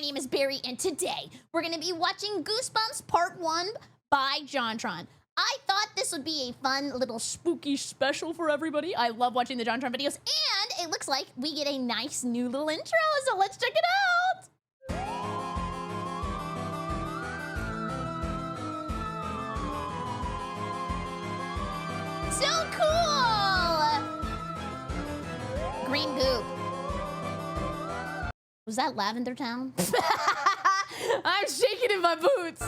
name is Berry, and today we're going to be watching Goosebumps Part 1 by JonTron. I thought this would be a fun little spooky special for everybody. I love watching the JonTron videos, and it looks like we get a nice new little intro, so let's check it out. So cool! Green goop. Was that Lavender Town? I'm shaking in my boots.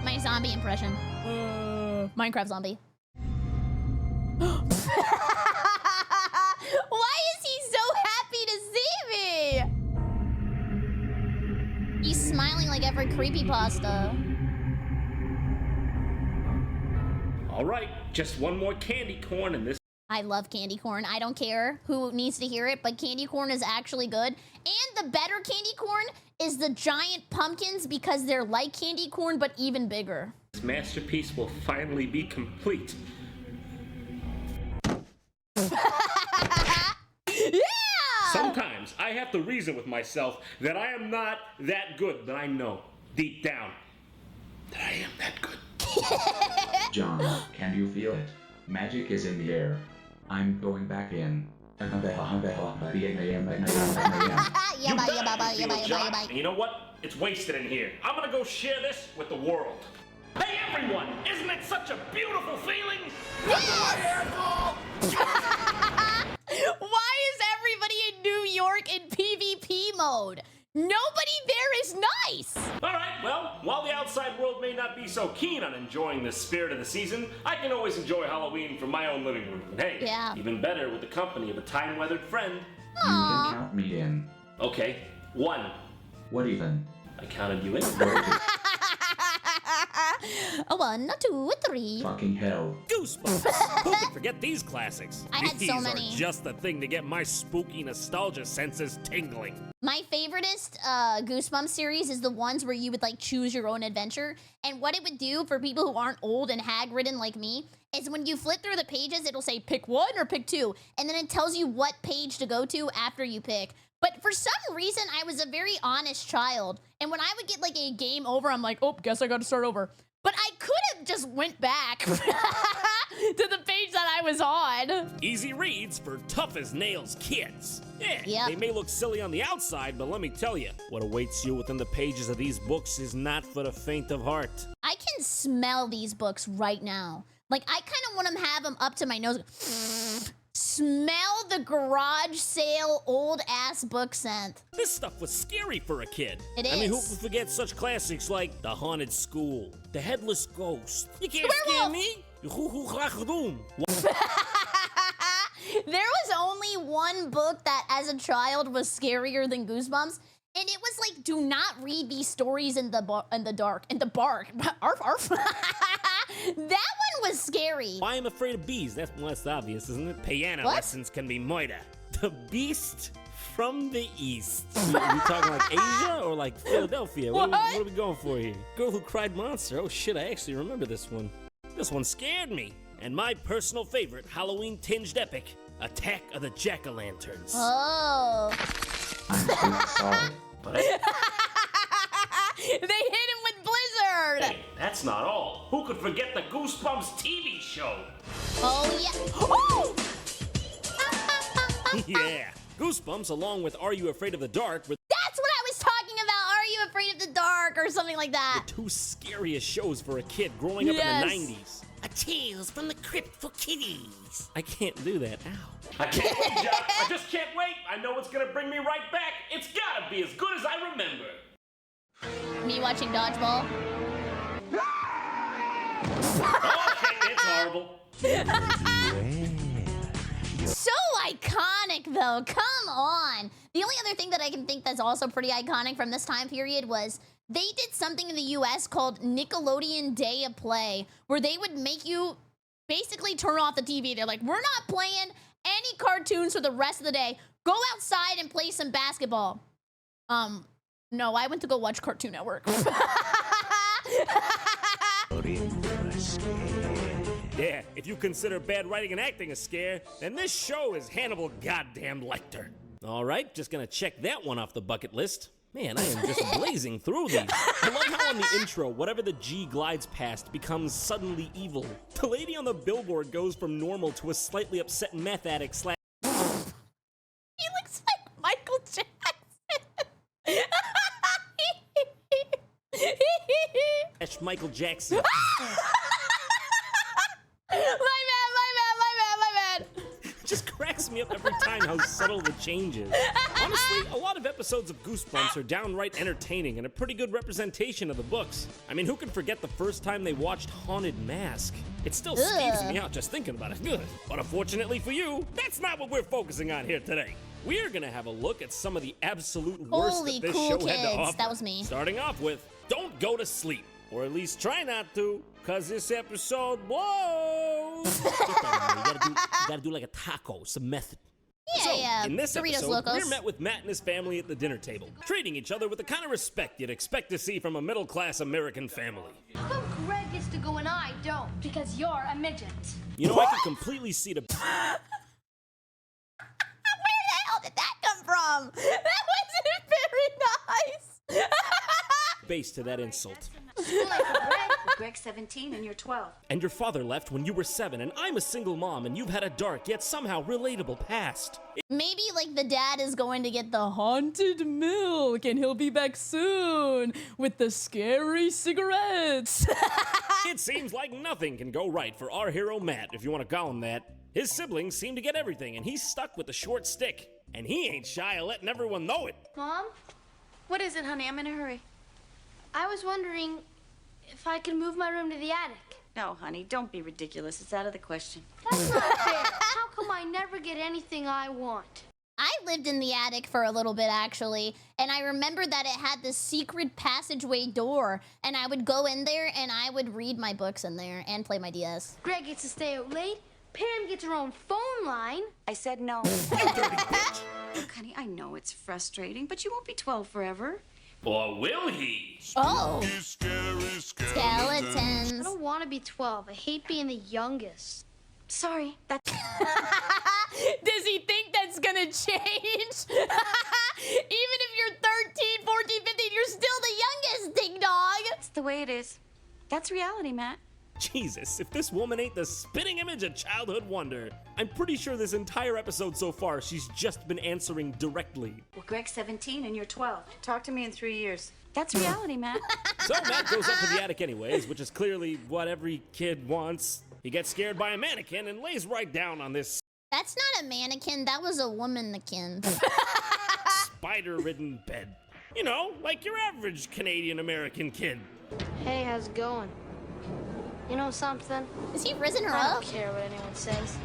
My zombie impression. Minecraft zombie. Why is he so happy to see me? He's smiling like every creepypasta. All right, just one more candy corn and this. I love candy corn. I don't care who needs to hear it, but candy corn is actually good. And the better candy corn is the giant pumpkins because they're like candy corn, but even bigger. This masterpiece will finally be complete. Yeah! Sometimes I have to reason with myself that I am not that good, but I know deep down that I am that good. John, can you feel it? Magic is in the air. I'm going back in. You know what? It's wasted in here. I'm gonna go share this with the world. Hey everyone! Isn't it such a beautiful feeling? Yes! Why is everybody in New York in PvP mode? Nobody there is nice! Alright, well, while the outside world may not be so keen on enjoying the spirit of the season, I can always enjoy Halloween from my own living room. And hey, yeah, even better with the company of a time-weathered friend. You can count me in. Okay, 1. What even? I counted you in. 1, 2, 3. Fucking hell. Goosebumps! Who could forget these classics? I had so many. These are just the thing to get my spooky nostalgia senses tingling. My favoriteest Goosebumps series is the ones where you would like choose your own adventure. And what it would do for people who aren't old and hag-ridden like me is when you flip through the pages, it'll say pick 1 or pick 2. And then it tells you what page to go to after you pick. But for some reason, I was a very honest child. And when I would get like a game over, I'm like, oh, guess I got to start over. But I could have just went back to the page that I was on. Easy reads for tough-as-nails kids. Yeah, Yep. They may look silly on the outside, but let me tell you, what awaits you within the pages of these books is not for the faint of heart. I can smell these books right now. Like, I kind of want to have them up to my nose. Smell the garage sale old-ass book scent. This stuff was scary for a kid. It I mean, who is. could forget such classics like The Haunted School, The Headless Ghost? You can't Werewolf! scare me. There was only one book that, as a child, was scarier than Goosebumps, and it was like, do not read these stories in the dark. In the bark. Arf, arf. That one was scary. Why I'm afraid of bees? That's obvious, isn't it? Piano What? lessons can be murder. The Beast from the East. We talking like Asia or like Philadelphia? What are we going for here? Girl Who Cried Monster. Oh shit, I actually remember this one. This one scared me. And my personal favorite Halloween-tinged epic, Attack of the Jack-O-Lanterns. Oh. I'm so sorry. They hit him with Blizzard. Hey, that's not all. Who could forget the Goosebumps TV show? Oh, yeah. Oh! Yeah, Goosebumps along with Are You Afraid of the Dark were That's what I was talking about. Are you afraid of the dark or something like that? the two scariest shows for a kid growing up in the 90s. A Tales from the Crypt for Kiddies. I can't do that. Ow. I can't wait, Jack. I just can't wait. I know it's gonna bring me right back. It's gotta be as good as I remember. Me watching Dodgeball. Okay, it's horrible. So iconic, though. Come on. The only other thing that I can think that's also pretty iconic from this time period was they did something in the US called Nickelodeon Day of Play, where they would make you basically turn off the TV. They're like, we're not playing any cartoons for the rest of the day. Go outside and play some basketball. No, I went to go watch Cartoon Network. Yeah, if you consider bad writing and acting a scare, then this show is Hannibal goddamn Lecter. All right, just gonna check that one off the bucket list. Man, I am just blazing through these. I love how on the intro, whatever the G glides past becomes suddenly evil. The lady on the billboard goes from normal to a slightly upset meth addict slash He looks like Michael Jackson. Michael Jackson. My bad. Just cracks me up every time how subtle the change is. Honestly, a lot of episodes of Goosebumps are downright entertaining and a pretty good representation of the books. I mean, who can forget the first time they watched Haunted Mask? It still skeeves me out just thinking about it. Good. But unfortunately for you, that's not what we're focusing on here today. We're gonna have a look at some of the absolute worst Holy that this cool show kids. had to offer. That was me. Starting off with, don't go to sleep. Or at least try not to, cause this episode blows. Get that out. You gotta do like a taco, some method. Yeah. In this Doritos episode, Locos. we're met with Matt and his family at the dinner table, treating each other with the kind of respect you'd expect to see from a middle-class American famany. How come Greg gets to go and I don't? Because you're a midget. You know, I can completely see the Where the hell did that come from? That wasn't very nice. base to that insult. Greg's 17 and you're 12. And your father left when you were 7, and I'm a single mom, and you've had a dark yet somehow relatable past. Maybe like the dad is going to get the haunted milk and he'll be back soon with the scary cigarettes. It seems like nothing can go right for our hero Matt, if you want to call him that. His siblings seem to get everything, and he's stuck with the short stick. And he ain't shy of letting everyone know it. Mom? What is it, honey? I'm in a hurry. I was wondering if I could move my room to the attic. No, honey, don't be ridiculous. It's out of the question. That's not fair. How come I never get anything I want? I lived in the attic for a little bit, actually, and I remember that it had this secret passageway door, and I would go in there, and I would read my books in there and play my DS. Greg gets to stay out late. Pam gets her own phone line. I said no. Look, honey, I know it's frustrating, but you won't be 12 forever. Or will he? Oh! I Skeletons. don't want to be 12. I hate being the youngest. Sorry, that's... Does he think that's gonna change? Even if you're 13, 14, 15, you're still the youngest, ding dog. the way it is. That's reality, Matt. Jesus, if this woman ain't the spitting image of childhood wonder. I'm pretty sure this entire episode so far, she's just been answering directly. Well, Greg's 17 and you're 12. Talk to me in 3 years. That's reality, Matt. So Matt goes up to the attic anyways, which is clearly what every kid wants. He gets scared by a mannequin and lays right down on this That's not a mannequin, that was a woman-nequin. spider-ridden bed. You know, like your average Canadian-American kid. Hey, how's it going? You know something? Is he risen her I up? don't care what anyone says.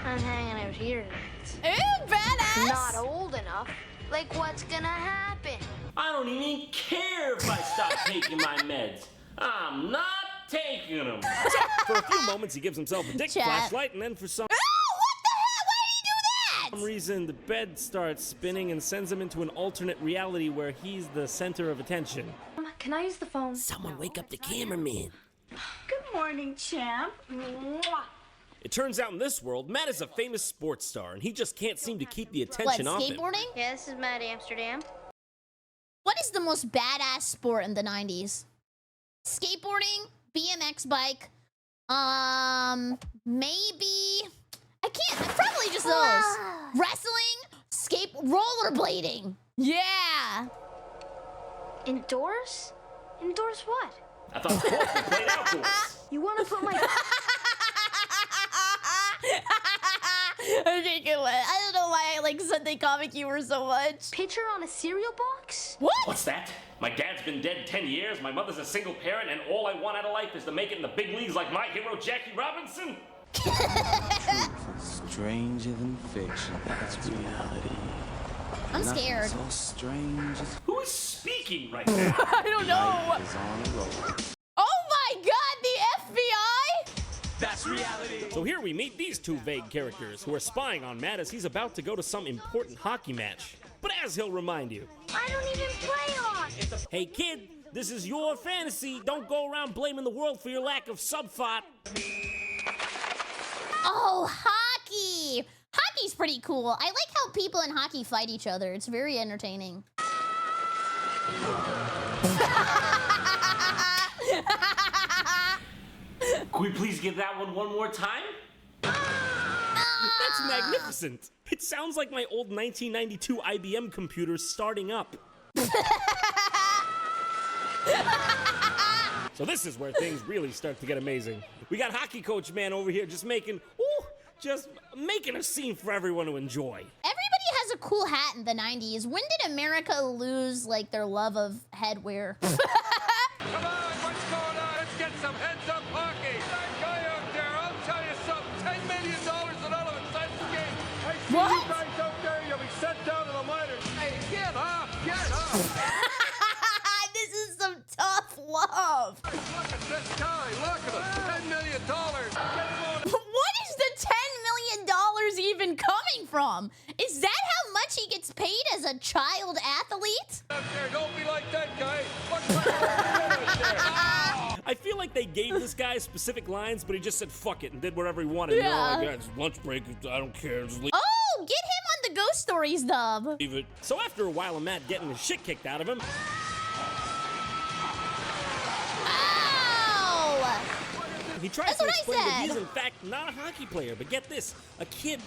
I'm hanging out here tonight. Ooh, badass! Not old enough. Like, what's gonna happen? I don't even care if I stop taking my meds. I'm not taking them. For a few moments, he gives himself a dick Chat. flashlight, and then for some Oh, what the hell? Why did he do that? reason, the bed starts spinning and sends him into an alternate reality where he's the center of attention. Can I use the phone? Someone wake up the cameraman. Good morning, champ. Mwah. It turns out in this world, Matt is a famous sports star, and he just can't seem to keep the What, attention off him. skateboarding? Yeah, this is Matt Amsterdam. What is the most badass sport in the 90s? Skateboarding, BMX bike, maybe, I can't, probably just those. Wrestling, rollerblading. Yeah. Indoors? Indoors what? I thought sports were played outdoors. You wanna put my... Okay, good one. I don't know why I like Sunday comic humor so much. picture on a cereal box? What? What's that? My dad's been dead 10 years, my mother's a single parent, and all I want out of life is to make it in the big leagues like my hero Jackie Robinson? Stranger than fiction. That's reality. I'm scared. So strange as Who is speaking right now? I don't know. is on a roll. Oh my god, the FBI? That's reality. So here we meet these two vague characters who are spying on Matt as he's about to go to some important hockey match. But as he'll remind you, I don't even play hockey. hey kid, this is your fantasy. Don't go around blaming the world for your lack of subthought. Oh, hockey! Hockey's pretty cool. I like how people in hockey fight each other. It's very entertaining. Can we please get that one more time? That's magnificent. It sounds like my old 1992 IBM computer starting up. So this is where things really start to get amazing. We got hockey coach man over here just making a scene for everyone to enjoy. Everybody has a cool hat in the 90s. When did America lose, like, their love of headwear? Come on, what's going on? Let's get some heads-up hockey. That guy out there, I'll tell you something. $10 million and all of a sudden game. I see What? you guys out there. You'll be sent down to the minors. Hey, get up, get up. This is some tough love. Hey, look at this guy. Look at him. $10 million. Get him on. What is the $10 million even coming from? Is that how much he gets paid as a child athlete? Out there, don't be like that guy. What's out there? I feel like they gave this guy specific lines, but he just said fuck it and did whatever he wanted. You know, Yeah. like, it's lunch break, I don't care, just leave Oh, get him on the Ghost Stories dub. it. So after a while of Matt getting his shit kicked out of him, Ow! he tries That's to what I explain that said. he's in fact not a hockey player, but get this, a kid.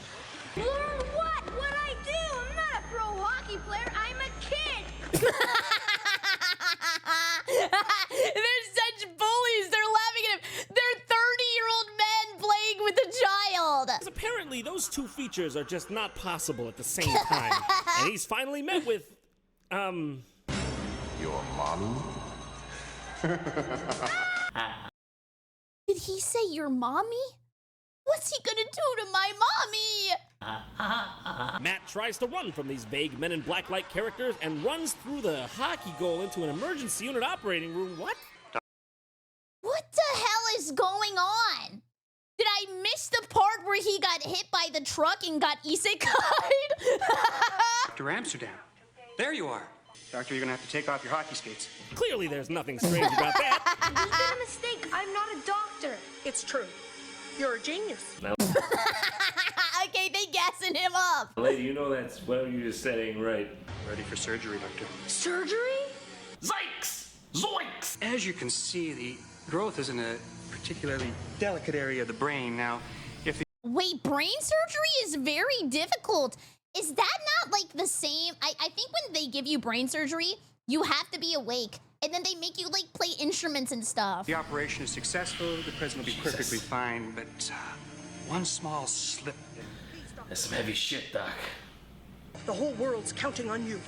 Learn what? What I do? I'm not a pro hockey player. I'm a kid. They're such bullies. They're laughing at him. They're 30-year-old men playing with a child. Because apparently those two features are just not possible at the same time. And he's finally met with, Your mommy? Did he say your mommy? What's he gonna do to my mommy? Matt tries to run from these vague Men in Black-like characters and runs through the hockey goal into an emergency unit operating room. What? What the hell is going on? Did I miss the part where he got hit by the truck and got isekai'd? Dr. Amsterdam. There you are. Doctor, you're gonna have to take off your hockey skates. Clearly there's nothing strange about that. There's been a mistake. I'm not a doctor. It's true. You're a genius. Okay, they gassing him up. Lady, you know that's what you just said ain't right. Ready for surgery, Doctor. Surgery? Zikes! Zoinks! As you can see, the growth is in a particularly delicate area of the brain. Now, if the Wait, brain surgery is very difficult. Is that not like the same? I think when they give you brain surgery, you have to be awake. And then they make you like play instruments and stuff. the operation is successful, the president will be perfectly fine, but one small slip. That's some heavy shit, Doc. The whole world's counting on you.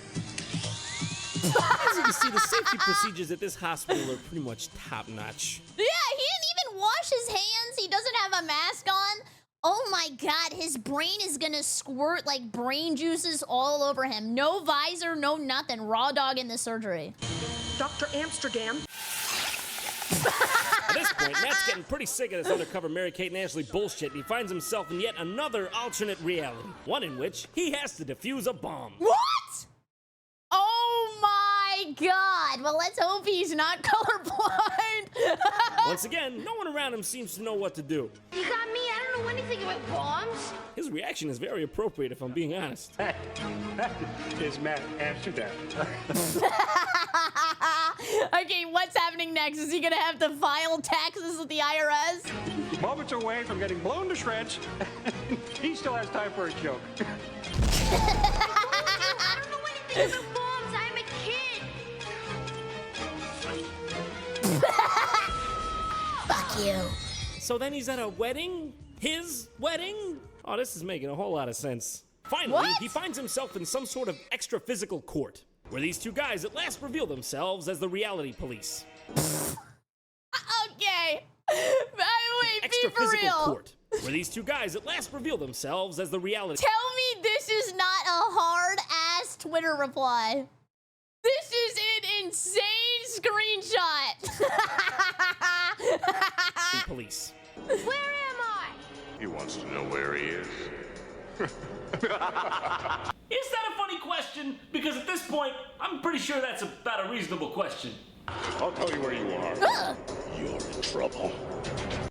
As you can see, the safety procedures at this hospital are pretty much top-notch. Yeah, he didn't even wash his hands. He doesn't have a mask on. Oh my god, his brain is gonna squirt like brain juices all over him. No visor, no nothing. Raw dog in the surgery. Dr. Amsterdam. At this point, Matt's getting pretty sick of this undercover Mary-Kate and Ashley bullshit, and he finds himself in yet another alternate reality. One in which he has to defuse a bomb. What? Oh my god. Well, let's hope he's not colorblind. Once again, no one around him seems to know what to do. You got me? I don't know anything about bombs. His reaction is very appropriate, if I'm being honest. That is Matt Amsterdam. Okay, what's happening next? Is he gonna have to file taxes with the IRS? Moments away from getting blown to shreds. He still has time for a joke. I don't know anything about bombs. I'm a kid. Fuck you. So then he's at a wedding? His wedding? Oh, this is making a whole lot of sense. Finally, What? he finds himself in some sort of extra physical court, where these two guys at last reveal themselves as the reality police. Okay. Wait, Extra be for physical real. court, where these two guys at last reveal themselves as the reality. Tell me this is not a hard-ass Twitter reply. This is an insane screenshot. police. Where am I? He wants to know where he is. Is that a funny question? Because at this point, I'm pretty sure that's about a reasonable question. I'll tell you where you are. You're in trouble.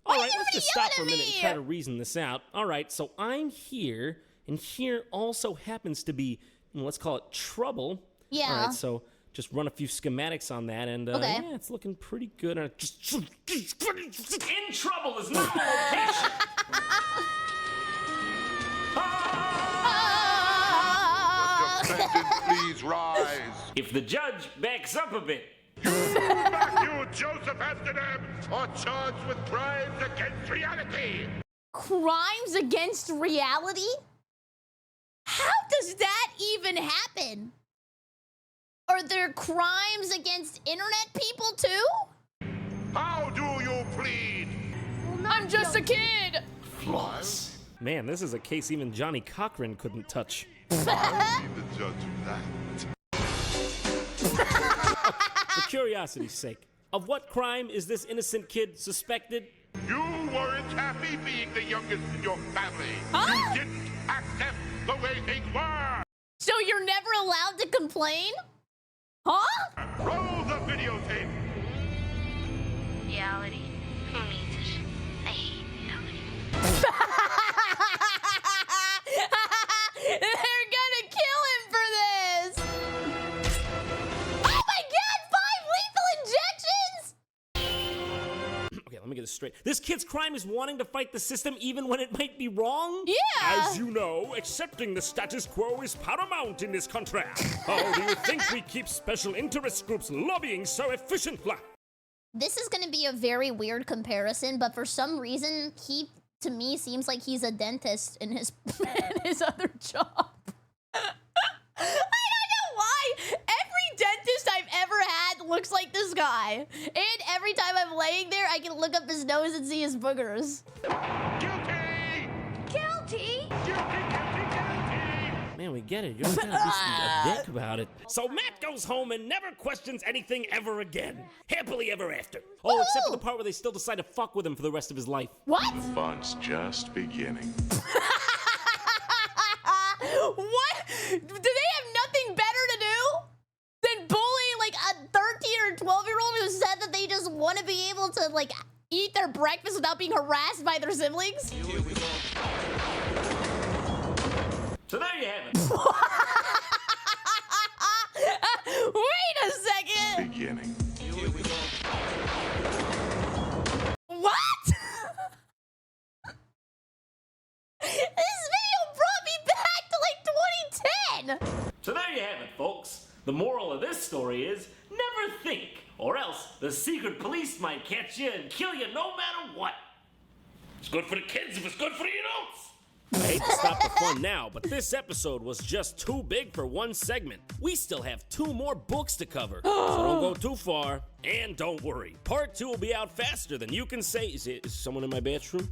Oh, All right, let's just stop for a minute and try to reason this out. All right, so I'm here, and here also happens to be, let's call it trouble. Yeah. All right, so just run a few schematics on that, and Okay. yeah, it's looking pretty good. In trouble is not the location. Please rise. If the judge backs up a bit. You, Joseph Amsterdam, are charged with crimes against reality. Crimes against reality? How does that even happen? Are there crimes against internet people too? How do you plead? I'm just a kid. Flawless. Man, this is a case even Johnny Cochran couldn't touch. I'll be the judge of that. For curiosity's sake, of what crime is this innocent kid suspected? You weren't happy being the youngest in your family. Huh? You didn't accept the way things were. So you're never allowed to complain? Huh? Roll the videotape. Reality. Who needs it? I hate reality. They're gonna kill him for this! Oh my god, 5 lethal injections? Okay, let me get this straight. This kid's crime is wanting to fight the system even when it might be wrong? Yeah! As you know, accepting the status quo is paramount in this country. How do you think we keep special interest groups lobbying so efficiently? This is gonna be a very weird comparison, but for some reason, he, to me, seems like he's a dentist in his, in his other job. I don't know why. Every dentist I've ever had looks like this guy. And every time I'm laying there, I can look up his nose and see his boogers. Guilty. Guilty? Man, we get it. You're trying to be a dick about it. So Matt goes home and never questions anything ever again. Happily ever after. Oh, except for the part where they still decide to fuck with him for the rest of his life. What? Fun's just beginning. What? Do they have nothing better to do than bully like a 13 or 12-year-old who said that they just want to be able to like eat their breakfast without being harassed by their siblings? So there you have it. Wait a second. Beginning. What? This video brought me back to like 2010. So there you have it, folks. The moral of this story is never think, or else the secret police might catch you and kill you no matter what. It's good for the kids if it's good for the adults. I hate to stop the fun now, but this episode was just too big for one segment. We still have 2 more books to cover, so don't go too far. And don't worry, part 2 will be out faster than you can say. Is someone in my bathroom?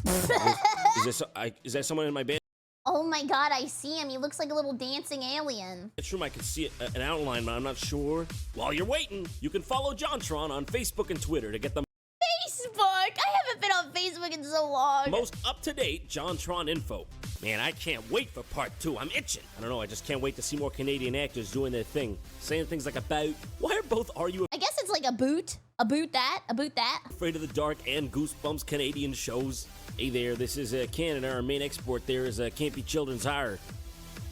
Is there someone in my bathroom? Oh my god, I see him. He looks like a little dancing alien. I can see an outline, but I'm not sure. While you're waiting, you can follow JonTron on Facebook and Twitter to get the Facebook? I haven't been on Facebook in so long. most up-to-date JonTron info. Man, I can't wait for part 2. I'm itching. I don't know, I just can't wait to see more Canadian actors doing their thing. Saying things like about, why are both Are You I guess it's like a boot that. Afraid of the Dark and Goosebumps Canadian shows? Hey there, this is Canada. Our main export there is Can't Be Children's Horror.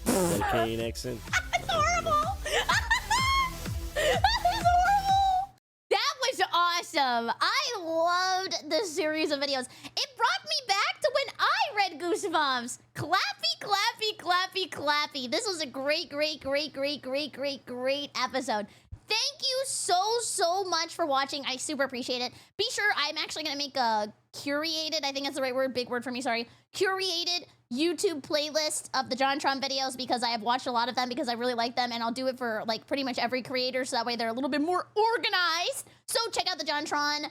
Is that a Canadian accent? That's horrible. That is horrible. That was awesome. I loved this series of videos. It brought me back to when I read Goosebumps. Clappy, clappy, clappy, clappy. This was a great episode. Thank you so much for watching. I super appreciate it. Be sure, I'm actually going to make a curated, I think that's the right word, big word for me, sorry, curated YouTube playlist of the JonTron videos because I have watched a lot of them because I really like them, and I'll do it for like pretty much every creator so that way they're a little bit more organized. So check out the JonTron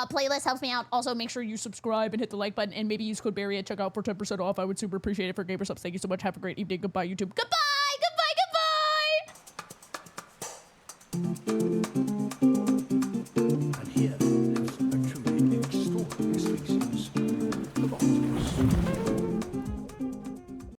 playlist, helps me out. Also, make sure you subscribe and hit the like button, and maybe use code Barry at checkout for 10% off. I would super appreciate it for Gamer Subs. Thank you so much. Have a great evening. Goodbye, YouTube. Goodbye, goodbye, goodbye.